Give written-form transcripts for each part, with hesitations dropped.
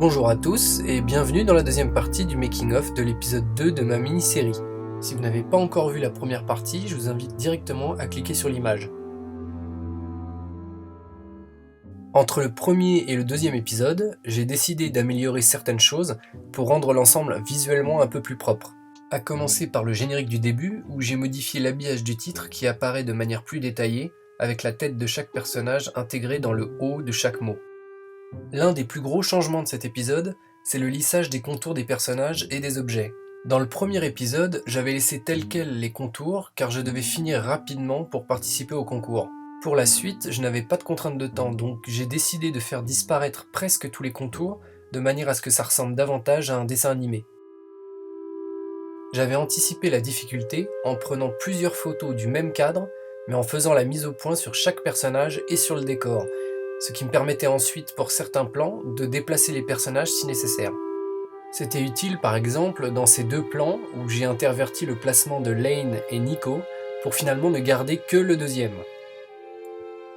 Bonjour à tous et bienvenue dans la deuxième partie du making-of de l'épisode 2 de ma mini-série. Si vous n'avez pas encore vu la première partie, je vous invite directement à cliquer sur l'image. Entre le premier et le deuxième épisode, j'ai décidé d'améliorer certaines choses pour rendre l'ensemble visuellement un peu plus propre. À commencer par le générique du début où j'ai modifié l'habillage du titre qui apparaît de manière plus détaillée avec la tête de chaque personnage intégrée dans le haut de chaque mot. L'un des plus gros changements de cet épisode, c'est le lissage des contours des personnages et des objets. Dans le premier épisode, j'avais laissé tels quels les contours car je devais finir rapidement pour participer au concours. Pour la suite, je n'avais pas de contrainte de temps, donc j'ai décidé de faire disparaître presque tous les contours de manière à ce que ça ressemble davantage à un dessin animé. J'avais anticipé la difficulté en prenant plusieurs photos du même cadre, mais en faisant la mise au point sur chaque personnage et sur le décor, ce qui me permettait ensuite pour certains plans de déplacer les personnages si nécessaire. C'était utile par exemple dans ces deux plans où j'ai interverti le placement de Lane et Nico pour finalement ne garder que le deuxième.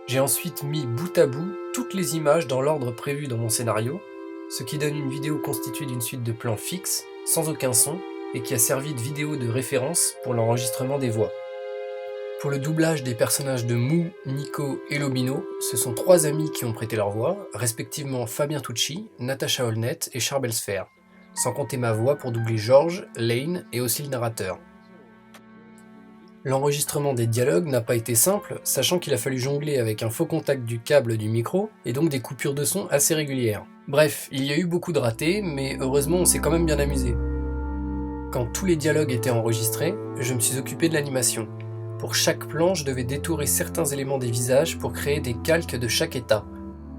J'ai ensuite mis bout à bout toutes les images dans l'ordre prévu dans mon scénario, ce qui donne une vidéo constituée d'une suite de plans fixes, sans aucun son, et qui a servi de vidéo de référence pour l'enregistrement des voix. Pour le doublage des personnages de Mou, Nico et Lobino, ce sont 3 amis qui ont prêté leur voix, respectivement Fabien Tucci, Natacha Holnet et Charbel Sfer, sans compter ma voix pour doubler George, Lane et aussi le narrateur. L'enregistrement des dialogues n'a pas été simple, sachant qu'il a fallu jongler avec un faux contact du câble du micro et donc des coupures de son assez régulières. Bref, il y a eu beaucoup de ratés, mais heureusement on s'est quand même bien amusé. Quand tous les dialogues étaient enregistrés, je me suis occupé de l'animation. Pour chaque plan, je devais détourer certains éléments des visages pour créer des calques de chaque état.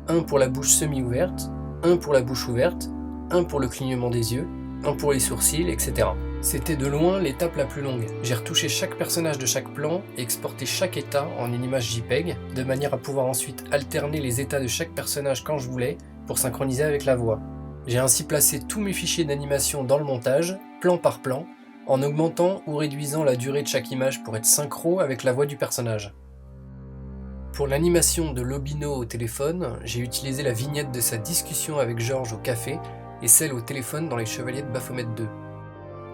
Un pour la bouche semi-ouverte, un pour la bouche ouverte, un pour le clignement des yeux, un pour les sourcils, etc. C'était de loin l'étape la plus longue. J'ai retouché chaque personnage de chaque plan et exporté chaque état en une image JPEG, de manière à pouvoir ensuite alterner les états de chaque personnage quand je voulais, pour synchroniser avec la voix. J'ai ainsi placé tous mes fichiers d'animation dans le montage, plan par plan, en augmentant ou réduisant la durée de chaque image pour être synchro avec la voix du personnage. Pour l'animation de Lobino au téléphone, j'ai utilisé la vignette de sa discussion avec George au café et celle au téléphone dans Les Chevaliers de Baphomet 2.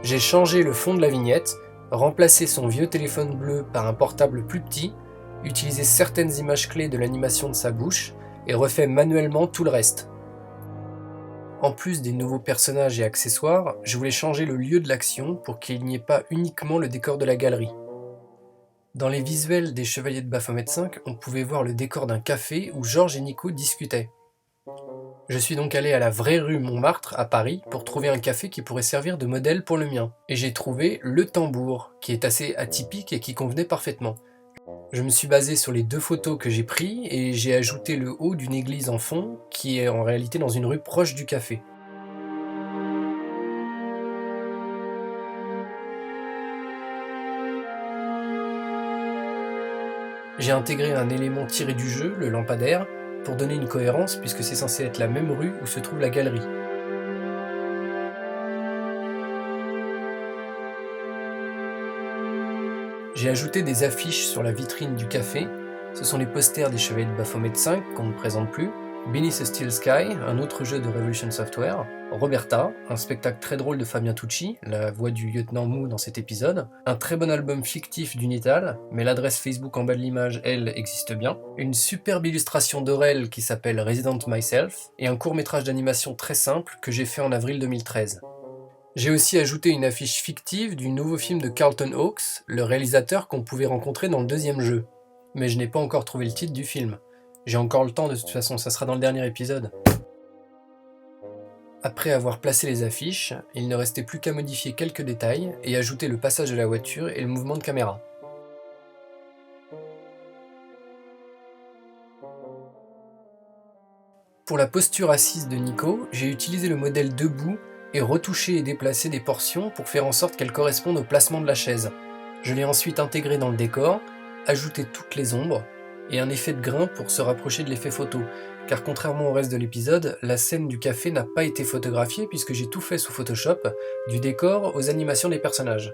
J'ai changé le fond de la vignette, remplacé son vieux téléphone bleu par un portable plus petit, utilisé certaines images clés de l'animation de sa bouche et refait manuellement tout le reste. En plus des nouveaux personnages et accessoires, je voulais changer le lieu de l'action pour qu'il n'y ait pas uniquement le décor de la galerie. Dans les visuels des Chevaliers de Baphomet 5, on pouvait voir le décor d'un café où George et Nico discutaient. Je suis donc allé à la vraie rue Montmartre, à Paris, pour trouver un café qui pourrait servir de modèle pour le mien. Et j'ai trouvé Le Tambour, qui est assez atypique et qui convenait parfaitement. Je me suis basé sur les 2 photos que j'ai prises et j'ai ajouté le haut d'une église en fond, qui est en réalité dans une rue proche du café. J'ai intégré un élément tiré du jeu, le lampadaire, pour donner une cohérence puisque c'est censé être la même rue où se trouve la galerie. J'ai ajouté des affiches sur la vitrine du café, ce sont les posters des Chevaliers de Baphomet 5 qu'on ne présente plus, Beneath a Steel Sky, un autre jeu de Revolution Software, Roberta, un spectacle très drôle de Fabien Tucci, la voix du lieutenant Mou dans cet épisode, un très bon album fictif d'Unital, mais l'adresse Facebook en bas de l'image, elle, existe bien, une superbe illustration d'Aurel qui s'appelle Resident Myself, et un court-métrage d'animation très simple que j'ai fait en avril 2013. J'ai aussi ajouté une affiche fictive du nouveau film de Carlton Hawkes, le réalisateur qu'on pouvait rencontrer dans le 2e jeu. Mais je n'ai pas encore trouvé le titre du film. J'ai encore le temps de toute façon, ça sera dans le dernier épisode. Après avoir placé les affiches, il ne restait plus qu'à modifier quelques détails et ajouter le passage de la voiture et le mouvement de caméra. Pour la posture assise de Nico, j'ai utilisé le modèle debout et retouché et déplacé des portions pour faire en sorte qu'elles correspondent au placement de la chaise. Je l'ai ensuite intégré dans le décor, ajouté toutes les ombres, et un effet de grain pour se rapprocher de l'effet photo, car contrairement au reste de l'épisode, la scène du café n'a pas été photographiée puisque j'ai tout fait sous Photoshop, du décor aux animations des personnages.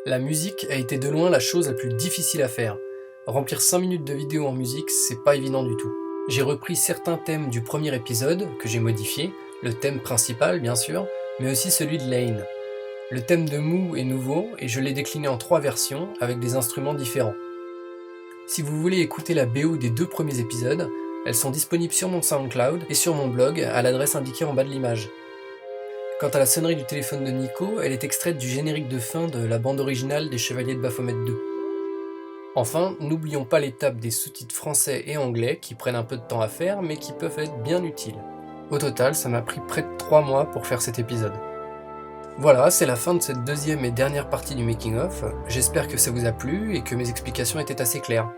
La musique a été de loin la chose la plus difficile à faire. Remplir 5 minutes de vidéo en musique, c'est pas évident du tout. J'ai repris certains thèmes du premier épisode, que j'ai modifiés, le thème principal bien sûr, mais aussi celui de Lane. Le thème de Moo est nouveau et je l'ai décliné en 3 versions avec des instruments différents. Si vous voulez écouter la BO des 2 premiers épisodes, elles sont disponibles sur mon SoundCloud et sur mon blog à l'adresse indiquée en bas de l'image. Quant à la sonnerie du téléphone de Nico, elle est extraite du générique de fin de la bande originale des Chevaliers de Baphomet 2. Enfin, n'oublions pas l'étape des sous-titres français et anglais qui prennent un peu de temps à faire mais qui peuvent être bien utiles. Au total, ça m'a pris près de 3 mois pour faire cet épisode. Voilà, c'est la fin de cette deuxième et dernière partie du making-of. J'espère que ça vous a plu et que mes explications étaient assez claires.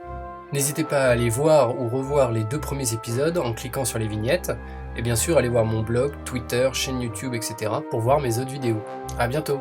N'hésitez pas à aller voir ou revoir les 2 premiers épisodes en cliquant sur les vignettes, et bien sûr allez voir mon blog, Twitter, chaîne YouTube, etc. pour voir mes autres vidéos. À bientôt!